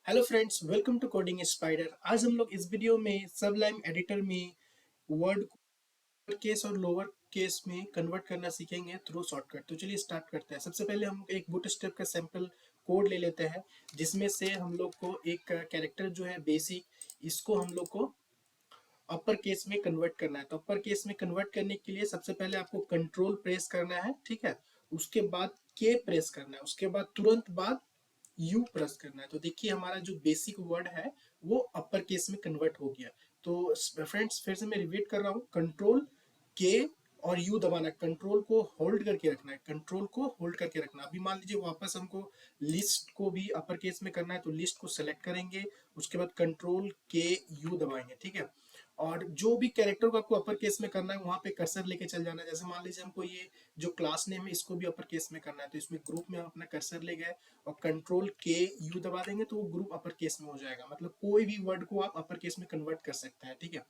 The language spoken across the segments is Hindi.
Hello friends, welcome to Coding Spider. आज हम लोग इस वीडियो में सबलाइम एडिटर में वर्ड को केस और लोअर केस में कन्वर्ट करना सीखेंगे थ्रू शॉर्टकट। तो चलिए स्टार्ट करते हैं। सबसे पहले हम एक बूटस्ट्रैप का सैंपल कोड ले लेते हैं, जिसमें से हम लोग को एक कैरेक्टर जो है बेसिक, इसको हम लोग को अपर केस में कन्वर्ट करना है। तो अपर केस में कन्वर्ट करने के लिए सबसे पहले आपको कंट्रोल प्रेस करना है, ठीक है। उसके बाद के प्रेस करना है, उसके बाद तुरंत बाद यू प्रेस करना है। तो देखिए हमारा जो बेसिक वर्ड है वो अपर केस में कन्वर्ट हो गया। तो फ्रेंड्स फिर से मैं रिपीट कर रहा हूँ, कंट्रोल के और यू दबाना है। कंट्रोल को होल्ड करके रखना है, कंट्रोल को होल्ड करके रखना। अभी मान लीजिए वापस हमको लिस्ट को भी अपर केस में करना है, तो लिस्ट को सेलेक्ट करेंगे, उसके बाद कंट्रोल के यू दबाएंगे, ठीक है। और जो भी कैरेक्टर को आपको अपर केस में करना है वहां पे कर्सर लेके चल जाना है। जैसे मान लीजिए हमको ये जो क्लास नेम है इसको भी अपर केस में करना है, तो इसमें ग्रुप में हम अपना कर्सर ले गए और कंट्रोल के यू दबा देंगे तो वो ग्रुप अपर केस में हो जाएगा। मतलब कोई भी वर्ड को आप अपर केस में कन्वर्ट कर सकते हैं, ठीक है।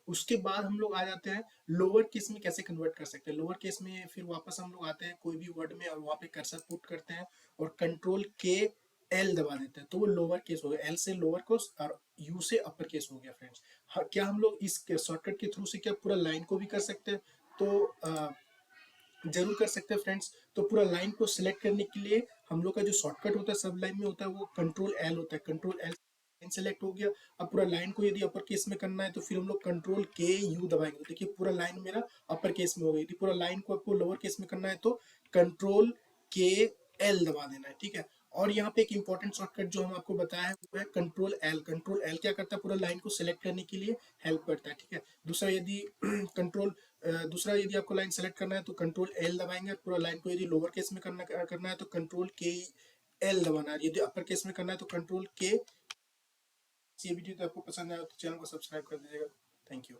उसके बाद हम लोग आ जाते हैं लोअर केस में कैसे कन्वर्ट कर सकते हैं। लोअर केस में फिर वापस हम लोग आते हैं कोई भी वर्ड में और वहां पे कर्सर पुट करते हैं और कंट्रोल के एल दबा देते हैं, तो वो लोअर केस हो गया। एल से लोअर केस और यू से अपर केस हो गया फ्रेंड्स। क्या हम लोग इस शॉर्टकट के थ्रू से क्या पूरा लाइन को भी कर सकते हैं? तो जरूर कर सकते हैं फ्रेंड्स। तो पूरा लाइन को सिलेक्ट करने के लिए हम लोग का जो शॉर्टकट होता है सब लाइन में होता है वो कंट्रोल एल होता है। कंट्रोल एल लाइन सेलेक्ट हो गया। अब पूरा लाइन को यदि अपर केस में करना है तो फिर हम लोग कंट्रोल के यू दबाएंगे, तो देखिए पूरा लाइन मेरा अपर केस में हो गई। यदि पूरा लाइन को आपको लोअर केस में करना है तो कंट्रोल के एल दबा देना है, ठीक है। और यहाँ पे एक इंपॉर्टेंट शॉर्टकट जो हम आपको बताया है वो है कंट्रोल एल। कंट्रोल एल क्या करता है, पूरा लाइन को सिलेक्ट करने के लिए हेल्प करता है, ठीक है। दूसरा यदि कंट्रोल दूसरा यदि आपको लाइन सेलेक्ट करना है तो कंट्रोल एल दबाएंगे। पूरा लाइन को यदि लोअर केस में करना है तो कंट्रोल के एल दबाना है। यदि अपर केस में करना है तो कंट्रोल के। ये वीडियो तो आपको पसंद आया तो चैनल को सब्सक्राइब कर दीजिएगा। Thank you.